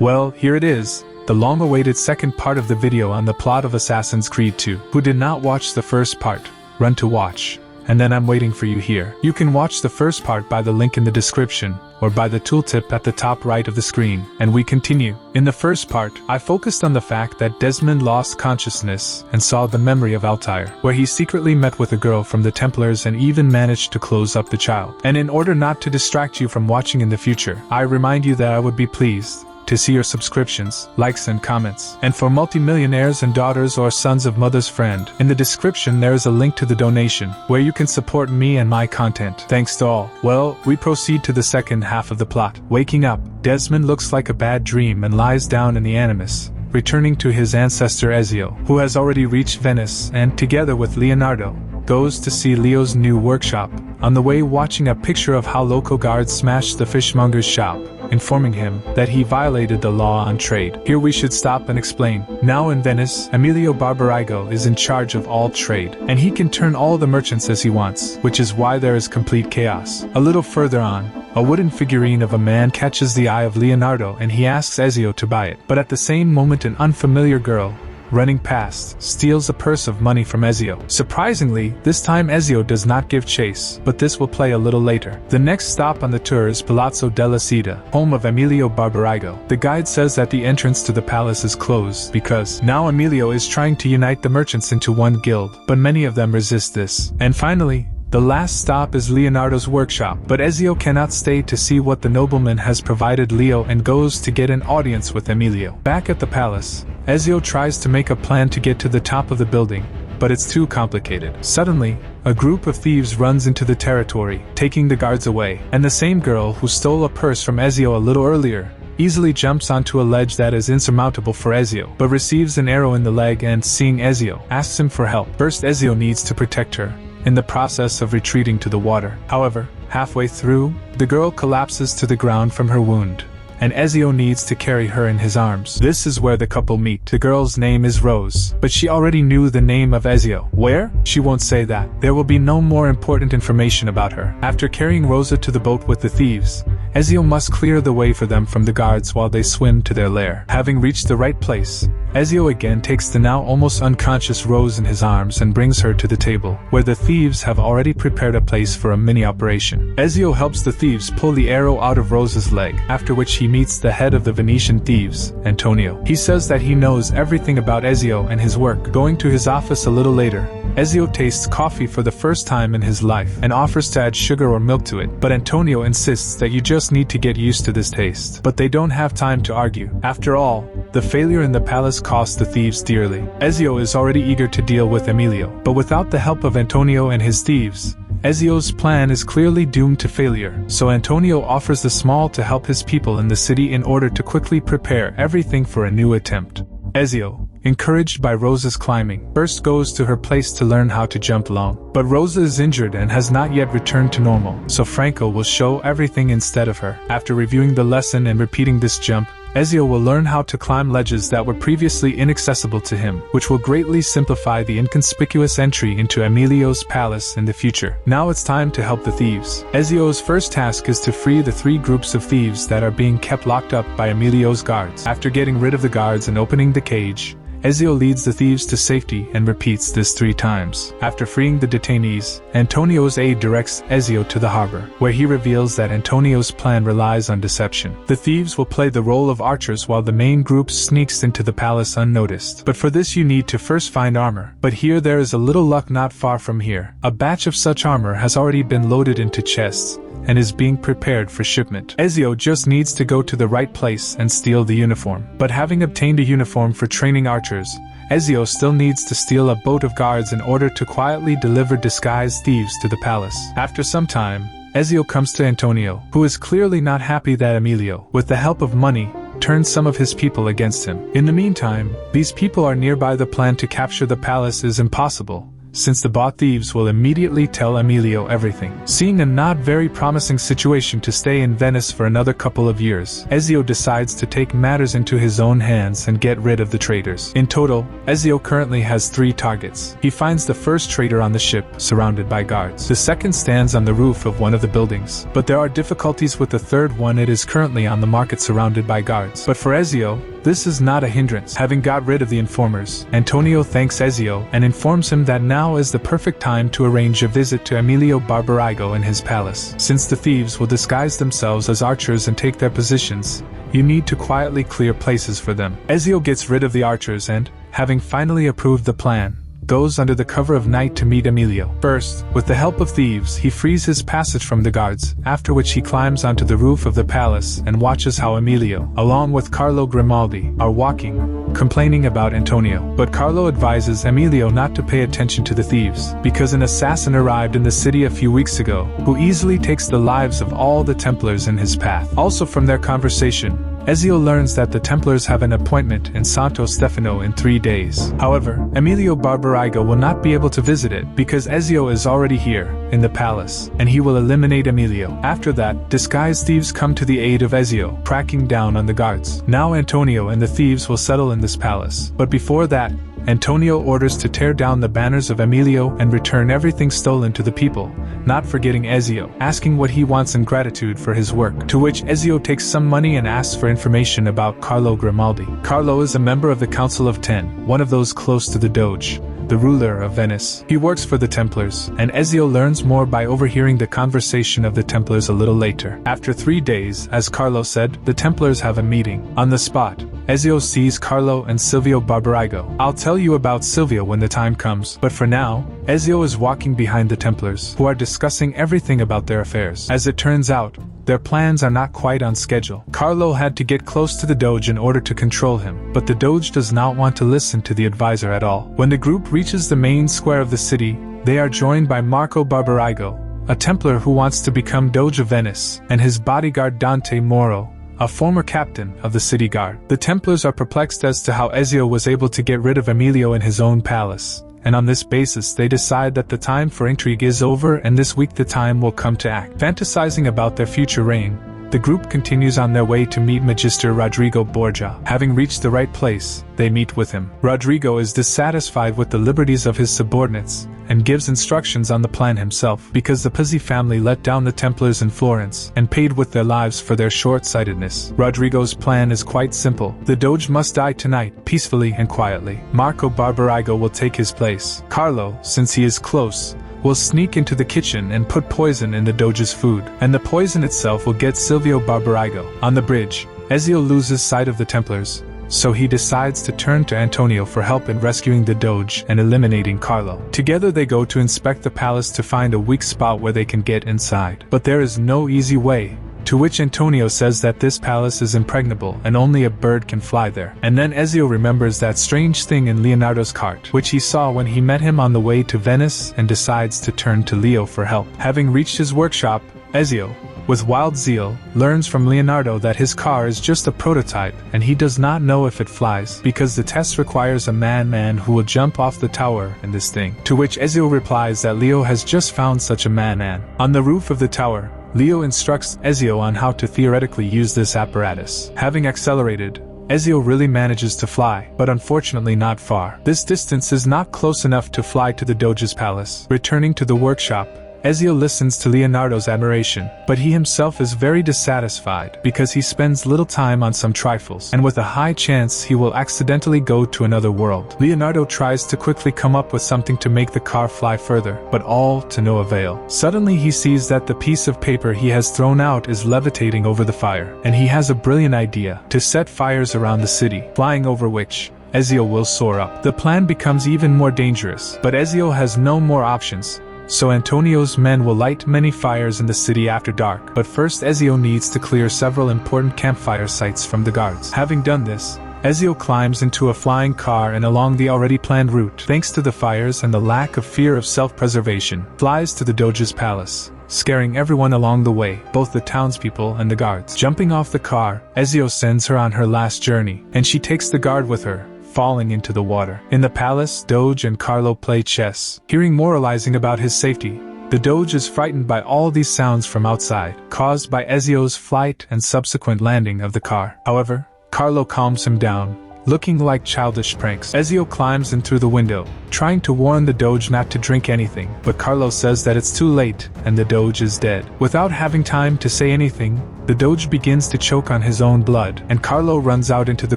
Well, here it is, the long-awaited second part of the video on the plot of Assassin's Creed 2. Who did not watch the first part, run to watch. And then I'm waiting for you here. You can watch the first part by the link in the description, or by the tooltip at the top right of the screen. And we continue. In the first part, I focused on the fact that Desmond lost consciousness and saw the memory of Altair, where he secretly met with a girl from the Templars and even managed to close up the child. And in order not to distract you from watching in the future, I remind you that I would be pleased to see your subscriptions, likes and comments. And for multimillionaires and daughters or sons of mother's friend, in the description there is a link to the donation, where you can support me and my content. Thanks to all. Well, we proceed to the second half of the plot. Waking up, Desmond looks like a bad dream and lies down in the Animus, returning to his ancestor Ezio, who has already reached Venice and, together with Leonardo, goes to see Leo's new workshop, on the way watching a picture of how local guards smashed the fishmonger's shop, informing him that he violated the law on trade. Here we should stop and explain. Now in Venice, Emilio Barbarigo is in charge of all trade, and he can turn all the merchants as he wants, which is why there is complete chaos. A little further on, a wooden figurine of a man catches the eye of Leonardo and he asks Ezio to buy it. But at the same moment an unfamiliar girl, running past, steals a purse of money from Ezio. Surprisingly, this time Ezio does not give chase, but this will play a little later. The next stop on the tour is Palazzo della Seta, home of Emilio Barbarigo. The guide says that the entrance to the palace is closed because now Emilio is trying to unite the merchants into one guild, but many of them resist this. And finally, the last stop is Leonardo's workshop, but Ezio cannot stay to see what the nobleman has provided Leo and goes to get an audience with Emilio. Back at the palace, Ezio tries to make a plan to get to the top of the building, but it's too complicated. Suddenly, a group of thieves runs into the territory, taking the guards away, and the same girl who stole a purse from Ezio a little earlier easily jumps onto a ledge that is insurmountable for Ezio, but receives an arrow in the leg and, seeing Ezio, asks him for help. First, Ezio needs to protect her, in the process of retreating to the water. However, halfway through, the girl collapses to the ground from her wound, and Ezio needs to carry her in his arms. This is where the couple meet. The girl's name is Rose, but she already knew the name of Ezio. Where? She won't say that. There will be no more important information about her. After carrying Rosa to the boat with the thieves, Ezio must clear the way for them from the guards while they swim to their lair. Having reached the right place, Ezio again takes the now almost unconscious Rose in his arms and brings her to the table, where the thieves have already prepared a place for a mini-operation. Ezio helps the thieves pull the arrow out of Rose's leg, after which he meets the head of the Venetian thieves, Antonio. He says that he knows everything about Ezio and his work. Going to his office a little later, Ezio tastes coffee for the first time in his life and offers to add sugar or milk to it, but Antonio insists that you just need to get used to this taste. But they don't have time to argue. After all, the failure in the palace cost the thieves dearly. Ezio is already eager to deal with Emilio, but without the help of Antonio and his thieves, Ezio's plan is clearly doomed to failure, so Antonio offers the small to help his people in the city in order to quickly prepare everything for a new attempt. Ezio, encouraged by Rosa's climbing, first goes to her place to learn how to jump long. But Rosa is injured and has not yet returned to normal, so Franco will show everything instead of her. After reviewing the lesson and repeating this jump, Ezio will learn how to climb ledges that were previously inaccessible to him, which will greatly simplify the inconspicuous entry into Emilio's palace in the future. Now it's time to help the thieves. Ezio's first task is to free the 3 groups of thieves that are being kept locked up by Emilio's guards. After getting rid of the guards and opening the cage, Ezio leads the thieves to safety and repeats this 3 times. After freeing the detainees, Antonio's aide directs Ezio to the harbor, where he reveals that Antonio's plan relies on deception. The thieves will play the role of archers while the main group sneaks into the palace unnoticed. But for this you need to first find armor. But here there is a little luck not far from here. A batch of such armor has already been loaded into chests, and is being prepared for shipment. Ezio just needs to go to the right place and steal the uniform. But having obtained a uniform for training archers, Ezio still needs to steal a boat of guards in order to quietly deliver disguised thieves to the palace. After some time, Ezio comes to Antonio, who is clearly not happy that Emilio, with the help of money, turned some of his people against him. In the meantime, these people are nearby. The plan to capture the palace is impossible, since the bought thieves will immediately tell Emilio everything. Seeing a not very promising situation to stay in Venice for another couple of years, Ezio decides to take matters into his own hands and get rid of the traitors. In total, Ezio currently has 3 targets. He finds the first traitor on the ship, surrounded by guards. The second stands on the roof of one of the buildings, but there are difficulties with the third one. It is currently on the market surrounded by guards. But for Ezio, this is not a hindrance. Having got rid of the informers, Antonio thanks Ezio and informs him that now is the perfect time to arrange a visit to Emilio Barbarigo in his palace. Since the thieves will disguise themselves as archers and take their positions, you need to quietly clear places for them. Ezio gets rid of the archers and, having finally approved the plan, goes under the cover of night to meet Emilio. First, with the help of thieves, he frees his passage from the guards, after which he climbs onto the roof of the palace and watches how Emilio, along with Carlo Grimaldi, are walking, complaining about Antonio. But Carlo advises Emilio not to pay attention to the thieves, because an assassin arrived in the city a few weeks ago, who easily takes the lives of all the Templars in his path. Also from their conversation, Ezio learns that the Templars have an appointment in Santo Stefano in 3 days. However, Emilio Barbarigo will not be able to visit it because Ezio is already here, in the palace, and he will eliminate Emilio. After that, disguised thieves come to the aid of Ezio, cracking down on the guards. Now Antonio and the thieves will settle in this palace. But before that, Antonio orders to tear down the banners of Emilio and return everything stolen to the people, not forgetting Ezio, asking what he wants in gratitude for his work, to which Ezio takes some money and asks for information about Carlo Grimaldi. Carlo is a member of the Council of 10, one of those close to the Doge, the ruler of Venice. He works for the Templars, and Ezio learns more by overhearing the conversation of the Templars a little later. After 3 days, as Carlo said, the Templars have a meeting. On the spot, Ezio sees Carlo and Silvio Barbarigo. I'll tell you about Silvio when the time comes, but for now, Ezio is walking behind the Templars, who are discussing everything about their affairs. As it turns out, their plans are not quite on schedule. Carlo had to get close to the Doge in order to control him, but the Doge does not want to listen to the advisor at all. When the group reaches the main square of the city, they are joined by Marco Barbarigo, a Templar who wants to become Doge of Venice, and his bodyguard Dante Moro, a former captain of the city guard. The Templars are perplexed as to how Ezio was able to get rid of Emilio in his own palace, and on this basis they decide that the time for intrigue is over and this week the time will come to act. Fantasizing about their future reign, the group continues on their way to meet Magister Rodrigo Borgia. Having reached the right place, they meet with him. Rodrigo is dissatisfied with the liberties of his subordinates, and gives instructions on the plan himself, because the Pizzi family let down the Templars in Florence, and paid with their lives for their short-sightedness. Rodrigo's plan is quite simple. The Doge must die tonight, peacefully and quietly. Marco Barbarigo will take his place. Carlo, since he is close, will sneak into the kitchen and put poison in the Doge's food, and the poison itself will get Silvio Barbarigo. On the bridge, Ezio loses sight of the Templars, so he decides to turn to Antonio for help in rescuing the Doge and eliminating Carlo. Together they go to inspect the palace to find a weak spot where they can get inside. But there is no easy way, to which Antonio says that this palace is impregnable and only a bird can fly there. And then Ezio remembers that strange thing in Leonardo's cart, which he saw when he met him on the way to Venice, and decides to turn to Leo for help. Having reached his workshop, Ezio, with wild zeal, learns from Leonardo that his car is just a prototype and he does not know if it flies, because the test requires a man who will jump off the tower in this thing. To which Ezio replies that Leo has just found such a man. On the roof of the tower, Leo instructs Ezio on how to theoretically use this apparatus. Having accelerated, Ezio really manages to fly, but unfortunately not far. This distance is not close enough to fly to the Doge's palace. Returning to the workshop, Ezio listens to Leonardo's admiration, but he himself is very dissatisfied because he spends little time on some trifles, and with a high chance he will accidentally go to another world. Leonardo tries to quickly come up with something to make the car fly further, but all to no avail. Suddenly he sees that the piece of paper he has thrown out is levitating over the fire, and he has a brilliant idea to set fires around the city, flying over which Ezio will soar up. The plan becomes even more dangerous, but Ezio has no more options. So Antonio's men will light many fires in the city after dark, but first Ezio needs to clear several important campfire sites from the guards. Having done this, Ezio climbs into a flying car and along the already planned route, thanks to the fires and the lack of fear of self-preservation, flies to the Doge's palace, scaring everyone along the way, both the townspeople and the guards. Jumping off the car, Ezio sends her on her last journey, and she takes the guard with her, falling into the water. In the palace, Doge and Carlo play chess. Hearing moralizing about his safety, the Doge is frightened by all these sounds from outside, caused by Ezio's flight and subsequent landing of the car. However, Carlo calms him down, looking like childish pranks. Ezio climbs in through the window, trying to warn the Doge not to drink anything, but Carlo says that it's too late and the Doge is dead. Without having time to say anything, the Doge begins to choke on his own blood, and Carlo runs out into the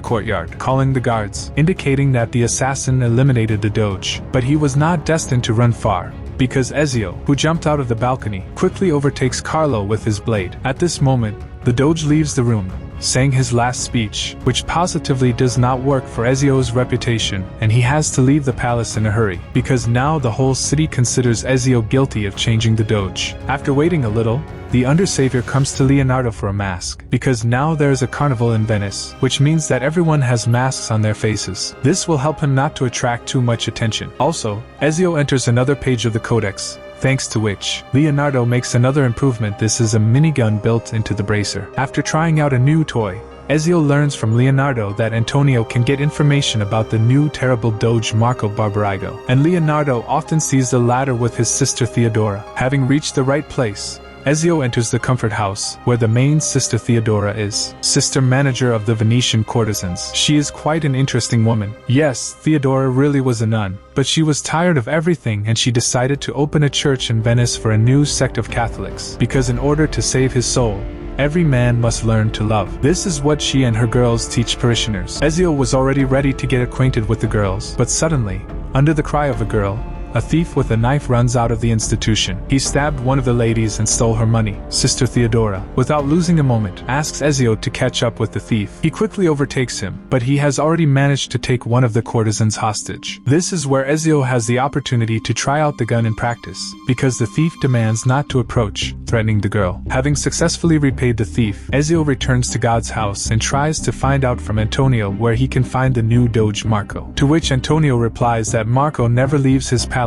courtyard, calling the guards, indicating that the assassin eliminated the Doge. But he was not destined to run far, because Ezio, who jumped out of the balcony, quickly overtakes Carlo with his blade. At this moment, the Doge leaves the room, saying his last speech, which positively does not work for Ezio's reputation, and he has to leave the palace in a hurry, because now the whole city considers Ezio guilty of changing the Doge. After waiting a little, the Undersavior comes to Leonardo for a mask, because now there is a carnival in Venice, which means that everyone has masks on their faces. This will help him not to attract too much attention. Also, Ezio enters another page of the Codex, thanks to which Leonardo makes another improvement. This is a minigun built into the bracer. After trying out a new toy, Ezio learns from Leonardo that Antonio can get information about the new terrible Doge Marco Barbarigo, and Leonardo often sees the latter with his sister Theodora. Having reached the right place, Ezio enters the comfort house, where the main sister Theodora is, sister manager of the Venetian courtesans. She is quite an interesting woman. Yes, Theodora really was a nun, but she was tired of everything and she decided to open a church in Venice for a new sect of Catholics, because in order to save his soul, every man must learn to love. This is what she and her girls teach parishioners. Ezio was already ready to get acquainted with the girls, but suddenly, under the cry of a girl, a thief with a knife runs out of the institution. He stabbed one of the ladies and stole her money. Sister Theodora, without losing a moment, asks Ezio to catch up with the thief. He quickly overtakes him, but he has already managed to take one of the courtesans hostage. This is where Ezio has the opportunity to try out the gun in practice, because the thief demands not to approach, threatening the girl. Having successfully repaid the thief, Ezio returns to God's house and tries to find out from Antonio where he can find the new Doge Marco. To which Antonio replies that Marco never leaves his palace,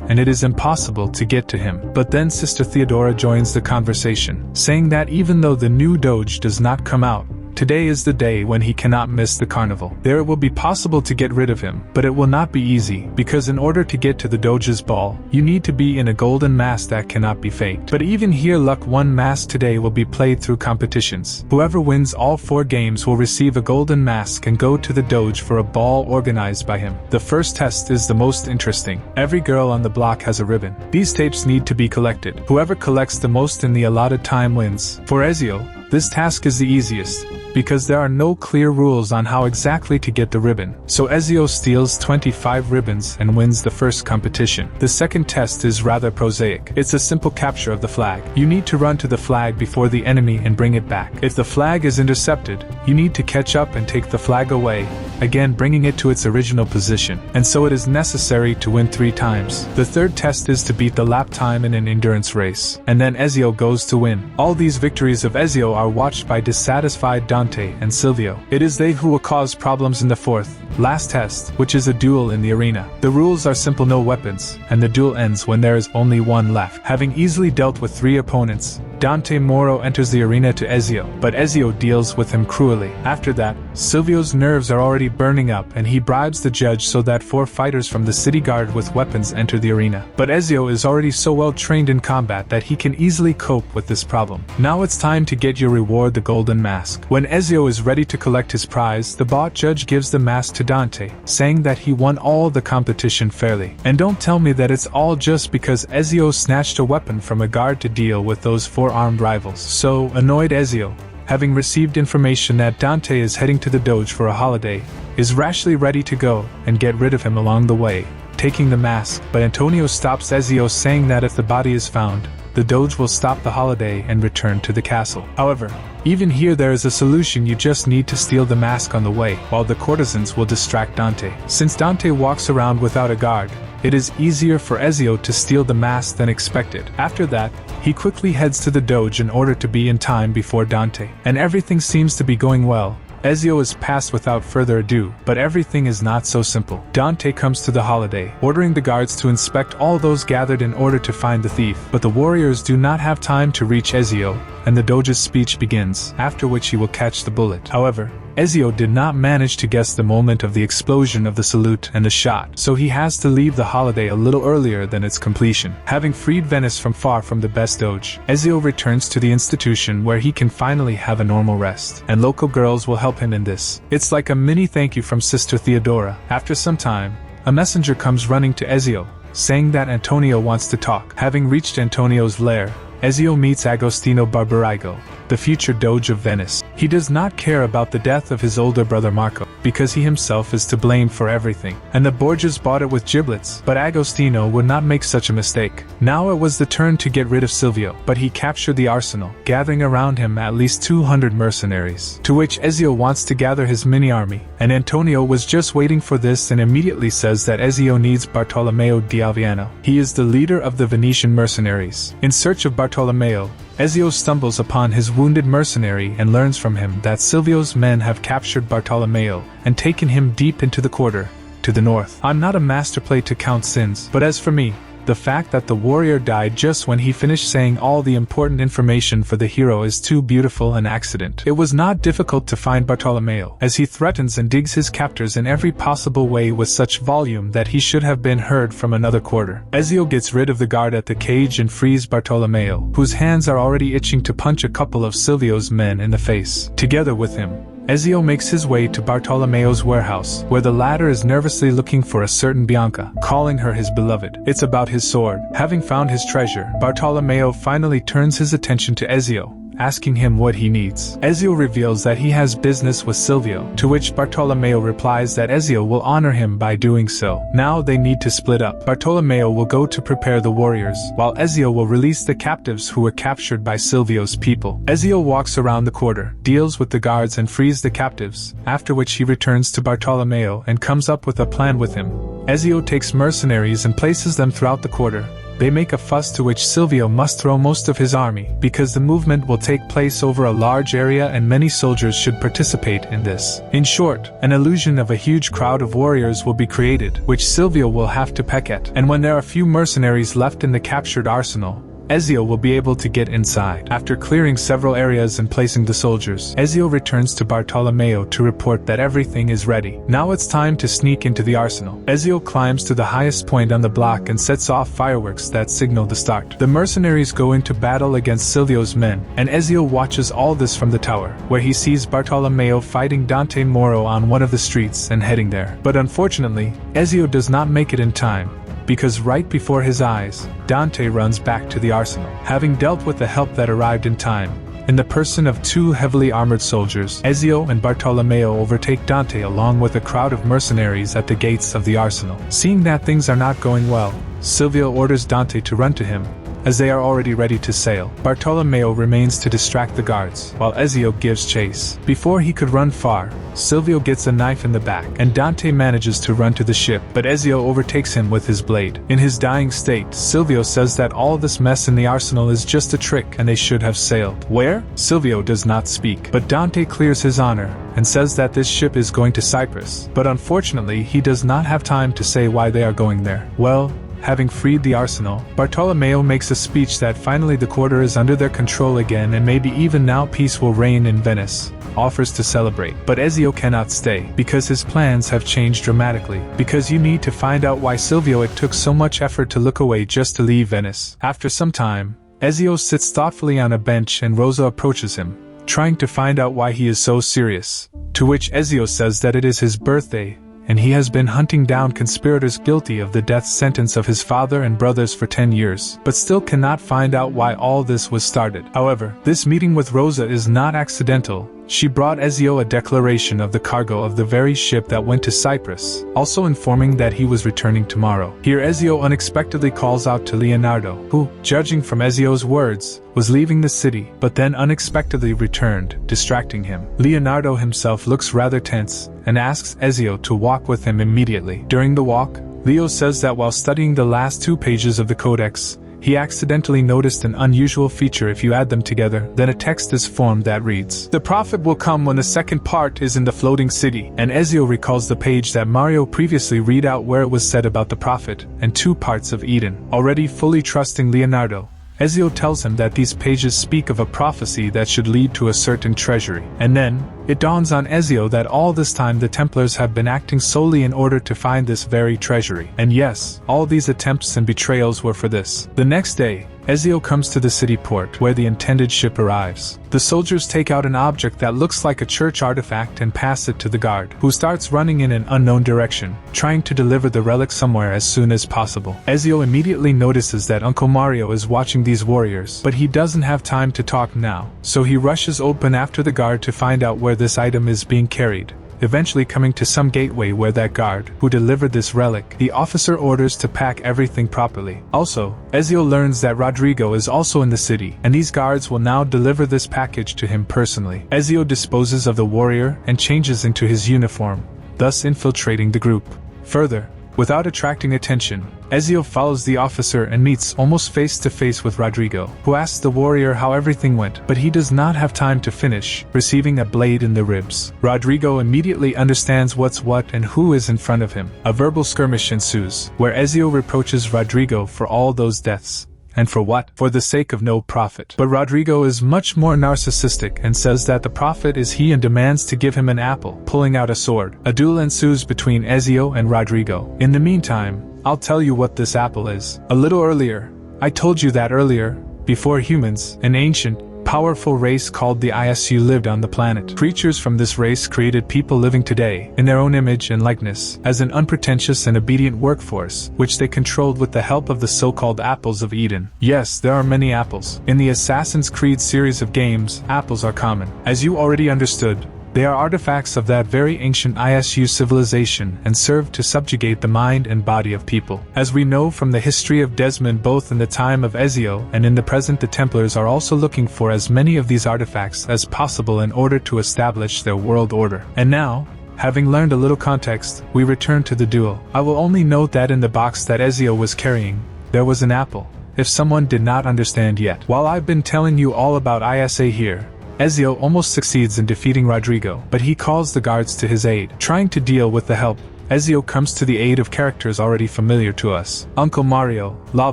and it is impossible to get to him. But then Sister Theodora joins the conversation, saying that even though the new Doge does not come out, today is the day when he cannot miss the carnival. There it will be possible to get rid of him, but it will not be easy, because in order to get to the Doge's ball, you need to be in a golden mask that cannot be faked. But even here, luck, one mask today will be played through competitions. Whoever wins all 4 games will receive a golden mask and go to the Doge for a ball organized by him. The first test is the most interesting. Every girl on the block has a ribbon. These tapes need to be collected. Whoever collects the most in the allotted time wins. For Ezio, this task is the easiest, because there are no clear rules on how exactly to get the ribbon. So Ezio steals 25 ribbons and wins the first competition. The second test is rather prosaic. It's a simple capture of the flag. You need to run to the flag before the enemy and bring it back. If the flag is intercepted, you need to catch up and take the flag away, again bringing it to its original position. And so it is necessary to win 3 times. The third test is to beat the lap time in an endurance race. And then Ezio goes to win. All these victories of Ezio are watched by dissatisfied Dante and Silvio. It is they who will cause problems in the fourth, last test, which is a duel in the arena. The rules are simple: no weapons, and the duel ends when there is only one left. Having easily dealt with 3 opponents, Dante Moro enters the arena to Ezio, but Ezio deals with him cruelly. After that, Silvio's nerves are already burning up and he bribes the judge so that 4 fighters from the city guard with weapons enter the arena. But Ezio is already so well trained in combat that he can easily cope with this problem. Now it's time to get your reward, the golden mask. When Ezio is ready to collect his prize, the bot judge gives the mask to Dante, saying that he won all the competition fairly. And don't tell me that it's all just because Ezio snatched a weapon from a guard to deal with those 4 armed rivals. So, annoyed Ezio, having received information that Dante is heading to the Doge for a holiday, is rashly ready to go and get rid of him along the way, taking the mask. But Antonio stops Ezio, saying that if the body is found, the Doge will stop the holiday and return to the castle. However, even here there is a solution: you just need to steal the mask on the way, while the courtesans will distract Dante. Since Dante walks around without a guard, it is easier for Ezio to steal the mask than expected. After that, he quickly heads to the Doge in order to be in time before Dante. And everything seems to be going well. Ezio is passed without further ado, but everything is not so simple. Dante comes to the holiday, ordering the guards to inspect all those gathered in order to find the thief. But the warriors do not have time to reach Ezio, and the Doge's speech begins, after which he will catch the bullet. However, Ezio did not manage to guess the moment of the explosion of the salute and the shot, so he has to leave the holiday a little earlier than its completion. Having freed Venice from far from the best doge, Ezio returns to the institution where he can finally have a normal rest, and local girls will help him in this. It's like a mini thank you from Sister Theodora. After some time, a messenger comes running to Ezio, saying that Antonio wants to talk. Having reached Antonio's lair, Ezio meets Agostino Barbarigo, the future Doge of Venice. He does not care about the death of his older brother Marco, because he himself is to blame for everything, and the Borgias bought it with giblets, but Agostino would not make such a mistake. Now it was the turn to get rid of Silvio, but he captured the arsenal, gathering around him at least 200 mercenaries, to which Ezio wants to gather his mini-army, and Antonio was just waiting for this and immediately says that Ezio needs Bartolomeo di Alviano. He is the leader of the Venetian mercenaries. In search of Bartolomeo, Ezio stumbles upon his wounded mercenary and learns from him that Silvio's men have captured Bartolomeo and taken him deep into the quarter, to the north. I'm not a master play to count sins, but as for me, the fact that the warrior died just when he finished saying all the important information for the hero is too beautiful an accident. It was not difficult to find Bartolomeo, as he threatens and digs his captors in every possible way with such volume that he should have been heard from another quarter. Ezio gets rid of the guard at the cage and frees Bartolomeo, whose hands are already itching to punch a couple of Silvio's men in the face. Together with him, Ezio makes his way to Bartolomeo's warehouse, where the latter is nervously looking for a certain Bianca, calling her his beloved. It's about his sword. Having found his treasure, Bartolomeo finally turns his attention to Ezio, asking him what he needs. Ezio reveals that he has business with Silvio, to which Bartolomeo replies that Ezio will honor him by doing so. Now they need to split up. Bartolomeo will go to prepare the warriors, while Ezio will release the captives who were captured by Silvio's people. Ezio walks around the quarter, deals with the guards and frees the captives, after which he returns to Bartolomeo and comes up with a plan with him. Ezio takes mercenaries and places them throughout the quarter. They make a fuss, to which Silvio must throw most of his army, because the movement will take place over a large area and many soldiers should participate in this. In short, an illusion of a huge crowd of warriors will be created, which Silvio will have to peck at, and when there are few mercenaries left in the captured arsenal, Ezio will be able to get inside. After clearing several areas and placing the soldiers, Ezio returns to Bartolomeo to report that everything is ready. Now it's time to sneak into the arsenal. Ezio climbs to the highest point on the block and sets off fireworks that signal the start. The mercenaries go into battle against Silvio's men, and Ezio watches all this from the tower, where he sees Bartolomeo fighting Dante Moro on one of the streets and heading there. But unfortunately, Ezio does not make it in time, because right before his eyes, Dante runs back to the arsenal. Having dealt with the help that arrived in time, in the person of two heavily armored soldiers, Ezio and Bartolomeo overtake Dante along with a crowd of mercenaries at the gates of the arsenal. Seeing that things are not going well, Silvio orders Dante to run to him, as they are already ready to sail. Bartolomeo remains to distract the guards, while Ezio gives chase. Before he could run far, Silvio gets a knife in the back, and Dante manages to run to the ship, but Ezio overtakes him with his blade. In his dying state, Silvio says that all this mess in the arsenal is just a trick and they should have sailed. Where? Silvio does not speak, but Dante clears his honor and says that this ship is going to Cyprus, but unfortunately he does not have time to say why they are going there. Well, having freed the arsenal, Bartolomeo makes a speech that finally the quarter is under their control again and maybe even now peace will reign in Venice, offers to celebrate. But Ezio cannot stay, because his plans have changed dramatically, because you need to find out why Silvio it took so much effort to look away just to leave Venice. After some time, Ezio sits thoughtfully on a bench and Rosa approaches him, trying to find out why he is so serious, to which Ezio says that it is his birthday, and he has been hunting down conspirators guilty of the death sentence of his father and brothers for 10 years, but still cannot find out why all this was started. However, this meeting with Rosa is not accidental. She brought Ezio a declaration of the cargo of the very ship that went to Cyprus, also informing that he was returning tomorrow. Here Ezio unexpectedly calls out to Leonardo, who, judging from Ezio's words, was leaving the city, but then unexpectedly returned, distracting him. Leonardo himself looks rather tense, and asks Ezio to walk with him immediately. During the walk, Leo says that while studying the last 2 pages of the Codex, he accidentally noticed an unusual feature. If you add them together, then a text is formed that reads, "The prophet will come when the second part is in the floating city," and Ezio recalls the page that Mario previously read out where it was said about the prophet, and 2 parts of Eden. Already fully trusting Leonardo, Ezio tells him that these pages speak of a prophecy that should lead to a certain treasury. And then, it dawns on Ezio that all this time the Templars have been acting solely in order to find this very treasury. And yes, all these attempts and betrayals were for this. The next day, Ezio comes to the city port where the intended ship arrives. The soldiers take out an object that looks like a church artifact and pass it to the guard, who starts running in an unknown direction, trying to deliver the relic somewhere as soon as possible. Ezio immediately notices that Uncle Mario is watching these warriors, but he doesn't have time to talk now, so he rushes open after the guard to find out where this item is being carried. Eventually coming to some gateway where that guard, who delivered this relic, the officer orders to pack everything properly. Also, Ezio learns that Rodrigo is also in the city, and these guards will now deliver this package to him personally. Ezio disposes of the warrior and changes into his uniform, thus infiltrating the group. Further, without attracting attention, Ezio follows the officer and meets almost face to face with Rodrigo, who asks the warrior how everything went, but he does not have time to finish, receiving a blade in the ribs. Rodrigo immediately understands what's what and who is in front of him. A verbal skirmish ensues, where Ezio reproaches Rodrigo for all those deaths. And for what? For the sake of no profit. But Rodrigo is much more narcissistic and says that the profit is he and demands to give him an apple, pulling out a sword. A duel ensues between Ezio and Rodrigo. In the meantime, I'll tell you what this apple is. A little earlier, I told you that earlier, before humans, an ancient, powerful race called the ISU lived on the planet. Creatures from this race created people living today, in their own image and likeness, as an unpretentious and obedient workforce, which they controlled with the help of the so-called apples of Eden. Yes, there are many apples. In the Assassin's Creed series of games, apples are common. As you already understood, they are artifacts of that very ancient ISU civilization and serve to subjugate the mind and body of people. As we know from the history of Desmond, both in the time of Ezio and in the present, the Templars are also looking for as many of these artifacts as possible in order to establish their world order. And now, having learned a little context, we return to the duel. I will only note that in the box that Ezio was carrying, there was an apple, if someone did not understand yet. While I've been telling you all about ISA here, Ezio almost succeeds in defeating Rodrigo, but he calls the guards to his aid. Trying to deal with the help, Ezio comes to the aid of characters already familiar to us: Uncle Mario, La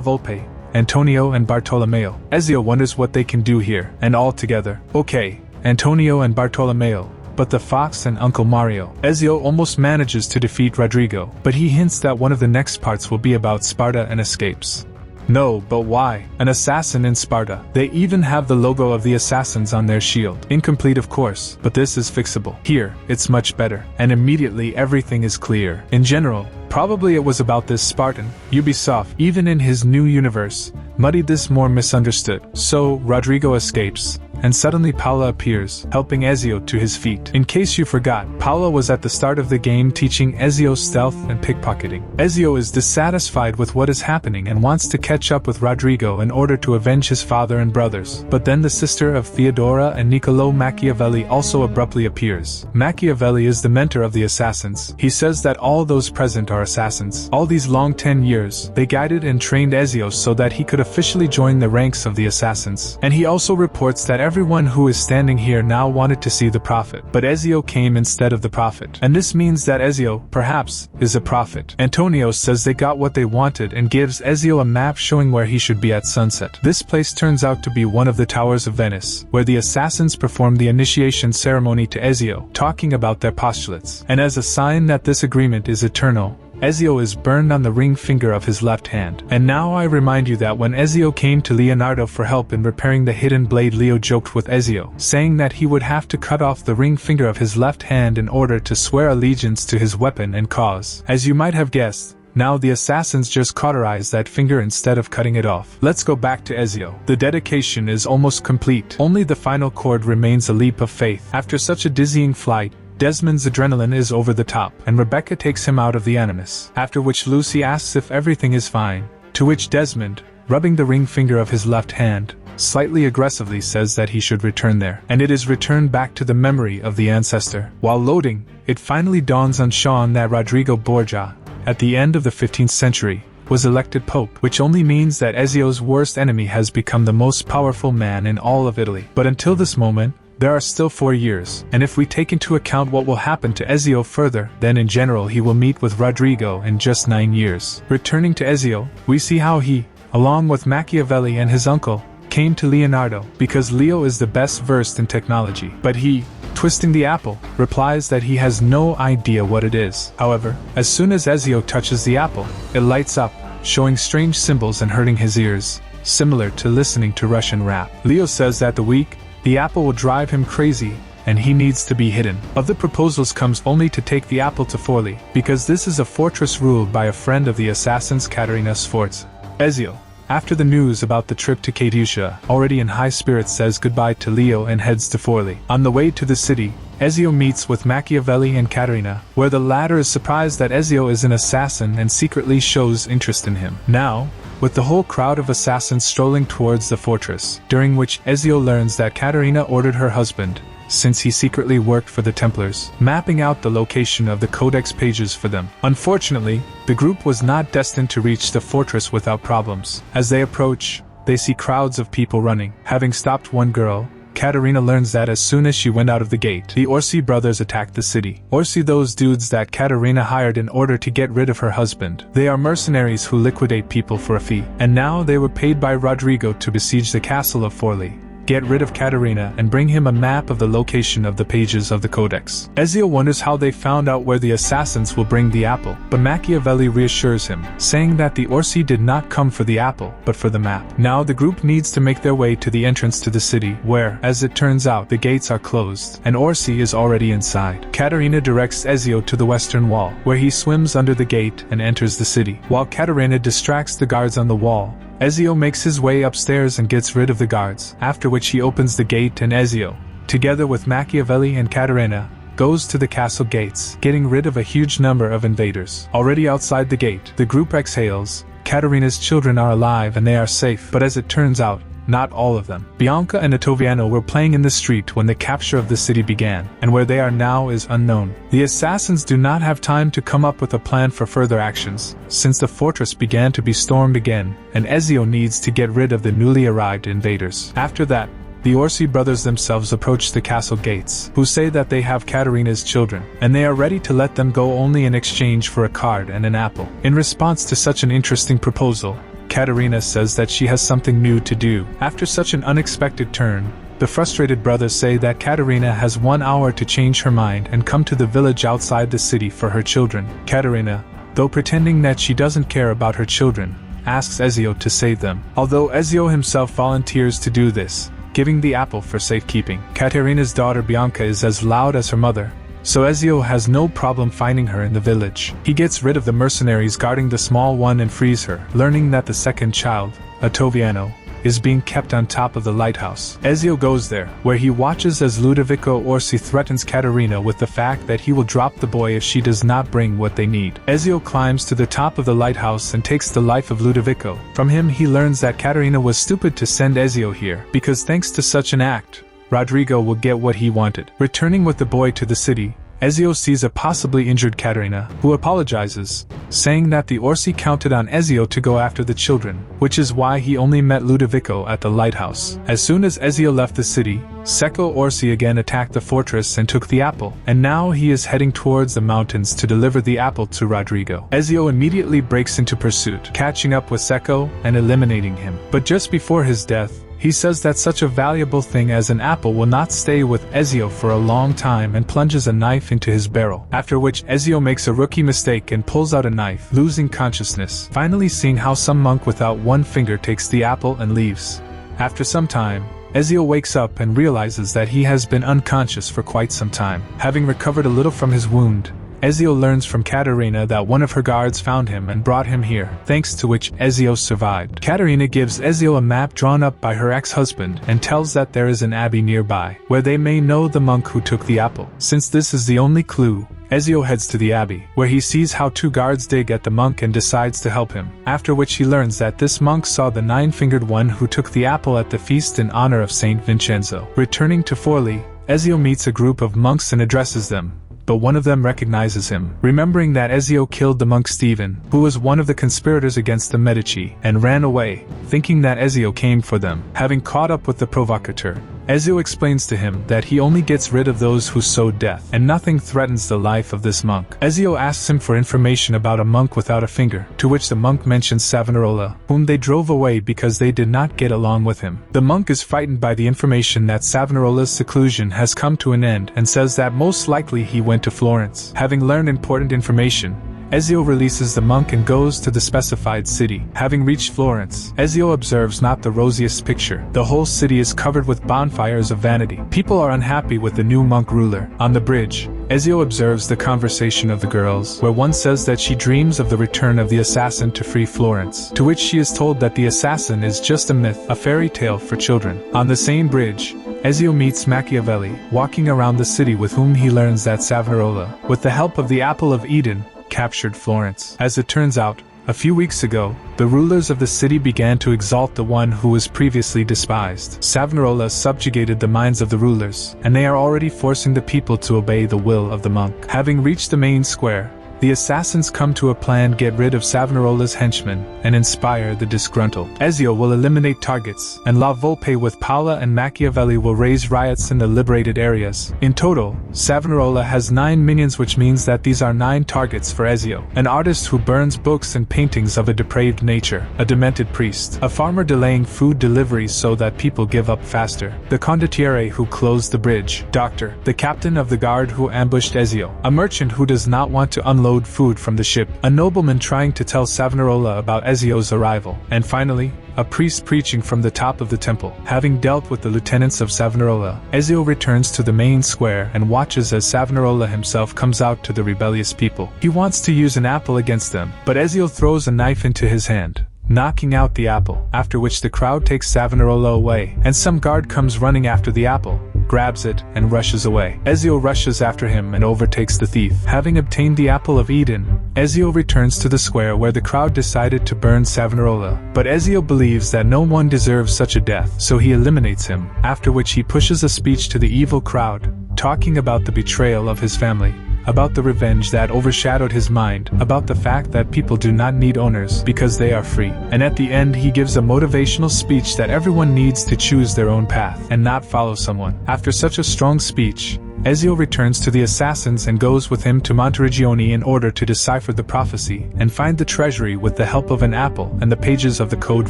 Volpe, Antonio and Bartolomeo. Ezio wonders what they can do here, and all together. Okay, Antonio and Bartolomeo, but the fox and Uncle Mario. Ezio almost manages to defeat Rodrigo, but he hints that one of the next parts will be about Sparta and escapes. No, but why? An assassin in Sparta. They even have the logo of the assassins on their shield. Incomplete, of course, but this is fixable. Here, it's much better, and immediately everything is clear. In general, probably it was about this Spartan. Ubisoft, even in his new universe, muddied this more misunderstood. So, Rodrigo escapes, and suddenly Paula appears, helping Ezio to his feet. In case you forgot, Paula was at the start of the game teaching Ezio stealth and pickpocketing. Ezio is dissatisfied with what is happening and wants to catch up with Rodrigo in order to avenge his father and brothers. But then the sister of Theodora and Niccolo, Machiavelli, also abruptly appears. Machiavelli is the mentor of the assassins. He says that all those present are assassins. All these long 10 years, they guided and trained Ezio so that he could officially join the ranks of the assassins. And he also reports that everyone who is standing here now wanted to see the prophet, but Ezio came instead of the prophet. And this means that Ezio, perhaps, is a prophet. Antonio says they got what they wanted and gives Ezio a map showing where he should be at sunset. This place turns out to be one of the towers of Venice, where the assassins perform the initiation ceremony to Ezio, talking about their postulates. And as a sign that this agreement is eternal, Ezio is burned on the ring finger of his left hand. And now I remind you that when Ezio came to Leonardo for help in repairing the hidden blade, Leo joked with Ezio, saying that he would have to cut off the ring finger of his left hand in order to swear allegiance to his weapon and cause. As you might have guessed, now the assassins just cauterize that finger instead of cutting it off. Let's go back to Ezio. The dedication is almost complete. Only the final chord remains, a leap of faith. After such a dizzying flight, Desmond's adrenaline is over the top, and Rebecca takes him out of the Animus, after which Lucy asks if everything is fine, to which Desmond, rubbing the ring finger of his left hand, slightly aggressively says that he should return there, and it is returned back to the memory of the ancestor. While loading, it finally dawns on Sean that Rodrigo Borgia, at the end of the 15th century, was elected Pope, which only means that Ezio's worst enemy has become the most powerful man in all of Italy. But until this moment, there are still 4 years, and if we take into account what will happen to Ezio further, then in general he will meet with Rodrigo in just 9 years. Returning to Ezio, we see how he, along with Machiavelli and his uncle, came to Leonardo, because Leo is the best versed in technology. But he, twisting the apple, replies that he has no idea what it is. However, as soon as Ezio touches the apple, it lights up, showing strange symbols and hurting his ears, similar to listening to Russian rap. Leo says that the apple will drive him crazy, and he needs to be hidden. Other proposals comes only to take the apple to Forli, because this is a fortress ruled by a friend of the assassins, Katerina Sforza. Ezio, after the news about the trip to Katyusha, already in high spirits, says goodbye to Leo and heads to Forli. On the way to the city, Ezio meets with Machiavelli and Katerina, where the latter is surprised that Ezio is an assassin and secretly shows interest in him. Now, with the whole crowd of assassins strolling towards the fortress, during which Ezio learns that Katerina ordered her husband, since he secretly worked for the Templars, mapping out the location of the Codex pages for them. Unfortunately, the group was not destined to reach the fortress without problems. As they approach, they see crowds of people running. Having stopped one girl, Katerina learns that as soon as she went out of the gate, the Orsi brothers attacked the city. Orsi, those dudes that Katerina hired in order to get rid of her husband. They are mercenaries who liquidate people for a fee. And now they were paid by Rodrigo to besiege the castle of Forli, get rid of Katerina, and bring him a map of the location of the pages of the Codex. Ezio wonders how they found out where the assassins will bring the apple, but Machiavelli reassures him, saying that the Orsi did not come for the apple, but for the map. Now the group needs to make their way to the entrance to the city, where, as it turns out, the gates are closed, and Orsi is already inside. Katerina directs Ezio to the western wall, where he swims under the gate and enters the city. While Katerina distracts the guards on the wall, Ezio makes his way upstairs and gets rid of the guards, after which he opens the gate and Ezio, together with Machiavelli and Katerina, goes to the castle gates, getting rid of a huge number of invaders. Already outside the gate, the group exhales. Katerina's children are alive and they are safe, but as it turns out, not all of them. Bianca and Ottaviano were playing in the street when the capture of the city began, and where they are now is unknown. The assassins do not have time to come up with a plan for further actions, since the fortress began to be stormed again, and Ezio needs to get rid of the newly arrived invaders. After that, the Orsi brothers themselves approach the castle gates, who say that they have Katerina's children, and they are ready to let them go only in exchange for a card and an apple. In response to such an interesting proposal, Katerina says that she has something new to do. After such an unexpected turn, the frustrated brothers say that Katerina has 1 hour to change her mind and come to the village outside the city for her children. Katerina, though pretending that she doesn't care about her children, asks Ezio to save them, although Ezio himself volunteers to do this, giving the apple for safekeeping. Katerina's daughter Bianca is as loud as her mother, so Ezio has no problem finding her in the village. He gets rid of the mercenaries guarding the small one and frees her, learning that the second child, Ottaviano, is being kept on top of the lighthouse. Ezio goes there, where he watches as Ludovico Orsi threatens Katerina with the fact that he will drop the boy if she does not bring what they need. Ezio climbs to the top of the lighthouse and takes the life of Ludovico. From him he learns that Katerina was stupid to send Ezio here, because thanks to such an act, Rodrigo will get what he wanted. Returning with the boy to the city, Ezio sees a possibly injured Katerina, who apologizes, saying that the Orsi counted on Ezio to go after the children, which is why he only met Ludovico at the lighthouse. As soon as Ezio left the city, Secco Orsi again attacked the fortress and took the apple, and now he is heading towards the mountains to deliver the apple to Rodrigo. Ezio immediately breaks into pursuit, catching up with Secco and eliminating him. But just before his death, he says that such a valuable thing as an apple will not stay with Ezio for a long time and plunges a knife into his barrel, after which Ezio makes a rookie mistake and pulls out a knife, losing consciousness, finally seeing how some monk without one finger takes the apple and leaves. After some time, Ezio wakes up and realizes that he has been unconscious for quite some time. Having recovered a little from his wound, Ezio learns from Katerina that one of her guards found him and brought him here, thanks to which Ezio survived. Katerina gives Ezio a map drawn up by her ex-husband and tells that there is an abbey nearby, where they may know the monk who took the apple. Since this is the only clue, Ezio heads to the abbey, where he sees how 2 guards dig at the monk and decides to help him, after which he learns that this monk saw the 9-fingered one who took the apple at the feast in honor of Saint Vincenzo. Returning to Forli, Ezio meets a group of monks and addresses them, but one of them recognizes him, remembering that Ezio killed the monk Stephen, who was one of the conspirators against the Medici, and ran away, thinking that Ezio came for them. Having caught up with the provocateur, Ezio explains to him that he only gets rid of those who sow death, and nothing threatens the life of this monk. Ezio asks him for information about a monk without a finger, to which the monk mentions Savonarola, whom they drove away because they did not get along with him. The monk is frightened by the information that Savonarola's seclusion has come to an end and says that most likely he went to Florence. Having learned important information, Ezio releases the monk and goes to the specified city. Having reached Florence, Ezio observes not the rosiest picture. The whole city is covered with bonfires of vanity. People are unhappy with the new monk ruler. On the bridge, Ezio observes the conversation of the girls, where one says that she dreams of the return of the assassin to free Florence, to which she is told that the assassin is just a myth, a fairy tale for children. On the same bridge, Ezio meets Machiavelli, walking around the city, with whom he learns that Savonarola, with the help of the Apple of Eden, captured Florence. As it turns out, a few weeks ago, the rulers of the city began to exalt the one who was previously despised. Savonarola subjugated the minds of the rulers, and they are already forcing the people to obey the will of the monk. Having reached the main square, the assassins come to a plan to get rid of Savonarola's henchmen and inspire the disgruntled. Ezio will eliminate targets, and La Volpe with Paola and Machiavelli will raise riots in the liberated areas. In total, Savonarola has 9 minions, which means that these are 9 targets for Ezio: an artist who burns books and paintings of a depraved nature, a demented priest, a farmer delaying food deliveries so that people give up faster, the condottiere who closed the bridge, doctor, the captain of the guard who ambushed Ezio, a merchant who does not want to unload food from the ship, a nobleman trying to tell Savonarola about Ezio's arrival, and finally, a priest preaching from the top of the temple. Having dealt with the lieutenants of Savonarola, Ezio returns to the main square and watches as Savonarola himself comes out to the rebellious people. He wants to use an apple against them, but Ezio throws a knife into his hand, knocking out the apple, after which the crowd takes Savonarola away, and some guard comes running after the apple, grabs it, and rushes away. Ezio rushes after him and overtakes the thief. Having obtained the Apple of Eden, Ezio returns to the square where the crowd decided to burn Savonarola, but Ezio believes that no one deserves such a death, so he eliminates him, after which he pushes a speech to the evil crowd, talking about the betrayal of his family, about the revenge that overshadowed his mind, about the fact that people do not need owners because they are free, and at the end he gives a motivational speech that everyone needs to choose their own path and not follow someone. After such a strong speech, Ezio returns to the assassins and goes with him to Monteriggioni in order to decipher the prophecy and find the treasury with the help of an apple and the pages of the code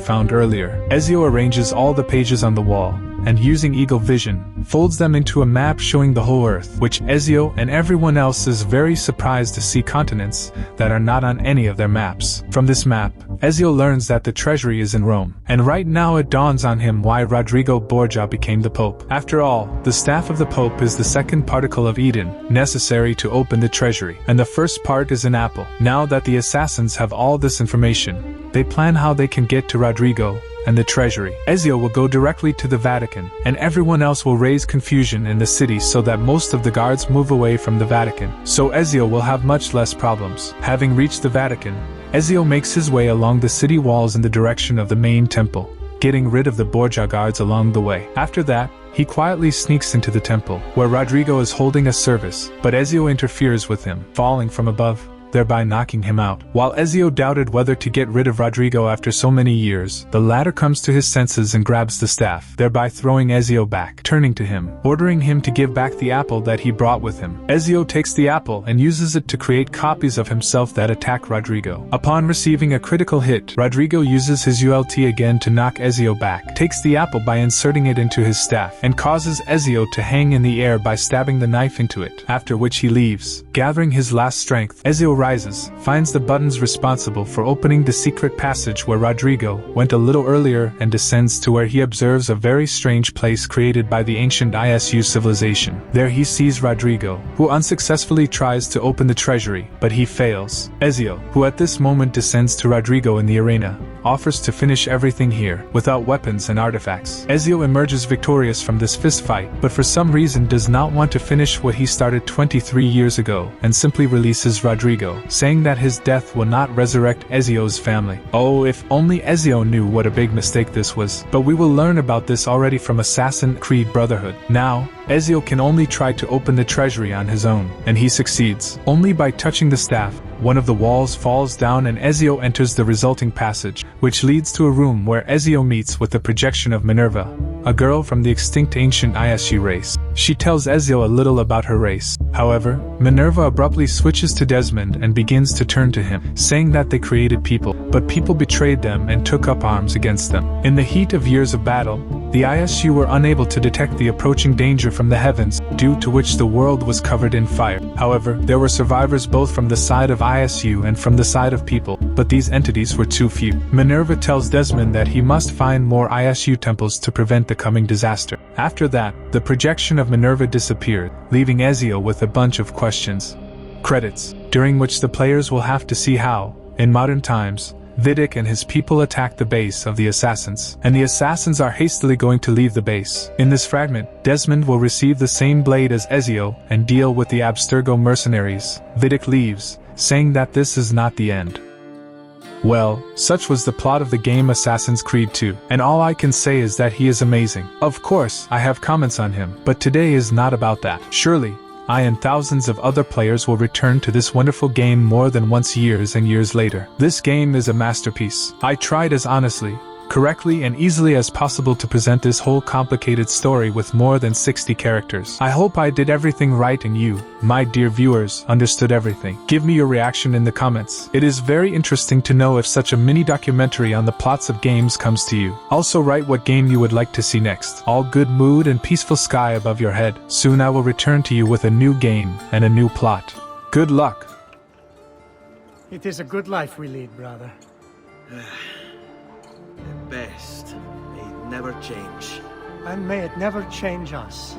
found earlier. Ezio arranges all the pages on the wall, and using eagle vision, folds them into a map showing the whole earth, which Ezio and everyone else is very surprised to see continents that are not on any of their maps. From this map, Ezio learns that the treasury is in Rome, and right now it dawns on him why Rodrigo Borgia became the Pope. After all, the staff of the Pope is the second particle of Eden, necessary to open the treasury, and the first part is an apple. Now that the assassins have all this information, they plan how they can get to Rodrigo and the treasury. Ezio will go directly to the Vatican, and everyone else will raise confusion in the city so that most of the guards move away from the Vatican, so Ezio will have much less problems. Having reached the Vatican, Ezio makes his way along the city walls in the direction of the main temple, getting rid of the Borgia guards along the way. After that, he quietly sneaks into the temple, where Rodrigo is holding a service, but Ezio interferes with him, falling from above, thereby knocking him out. While Ezio doubted whether to get rid of Rodrigo after so many years, the latter comes to his senses and grabs the staff, thereby throwing Ezio back, turning to him, ordering him to give back the apple that he brought with him. Ezio takes the apple and uses it to create copies of himself that attack Rodrigo. Upon receiving a critical hit, Rodrigo uses his ult again to knock Ezio back, takes the apple by inserting it into his staff, and causes Ezio to hang in the air by stabbing the knife into it, after which he leaves. Gathering his last strength, Ezio rises, finds the buttons responsible for opening the secret passage where Rodrigo went a little earlier, and descends to where he observes a very strange place created by the ancient ISU civilization. There he sees Rodrigo, who unsuccessfully tries to open the treasury, but he fails. Ezio, who at this moment descends to Rodrigo in the arena, offers to finish everything here, without weapons and artifacts. Ezio emerges victorious from this fistfight, but for some reason does not want to finish what he started 23 years ago, and simply releases Rodrigo. Ezio, saying that his death will not resurrect Ezio's family. Oh, if only Ezio knew what a big mistake this was. But we will learn about this already from Assassin's Creed Brotherhood. Now, Ezio can only try to open the treasury on his own, and he succeeds. Only by touching the staff, one of the walls falls down and Ezio enters the resulting passage, which leads to a room where Ezio meets with the projection of Minerva, a girl from the extinct ancient ISU race. She tells Ezio a little about her race. However, Minerva abruptly switches to Desmond and begins to turn to him, saying that they created people, but people betrayed them and took up arms against them. In the heat of years of battle, the ISU were unable to detect the approaching danger from the heavens, due to which the world was covered in fire. However, there were survivors both from the side of ISU and from the side of people, but these entities were too few. Minerva tells Desmond that he must find more ISU temples to prevent the coming disaster. After that, the projection of Minerva disappeared, leaving Ezio with a bunch of questions. Credits, during which the players will have to see how, in modern times, Vidic and his people attack the base of the assassins, and the assassins are hastily going to leave the base. In this fragment, Desmond will receive the same blade as Ezio and deal with the Abstergo mercenaries. Vidic leaves, saying that this is not the end. Well, such was the plot of the game Assassin's Creed 2, and all I can say is that he is amazing. Of course, I have comments on him, but today is not about that. Surely, I and thousands of other players will return to this wonderful game more than once years and years later. This game is a masterpiece. I tried as honestly, correctly and easily as possible to present this whole complicated story with more than 60 characters. I hope I did everything right and you, my dear viewers, understood everything. Give me your reaction in the comments. It is very interesting to know if such a mini documentary on the plots of games comes to you. Also write what game you would like to see next. All good mood and peaceful sky above your head. Soon I will return to you with a new game and a new plot. Good luck. It is a good life we lead, brother. Best. May it never change. And may it never change us.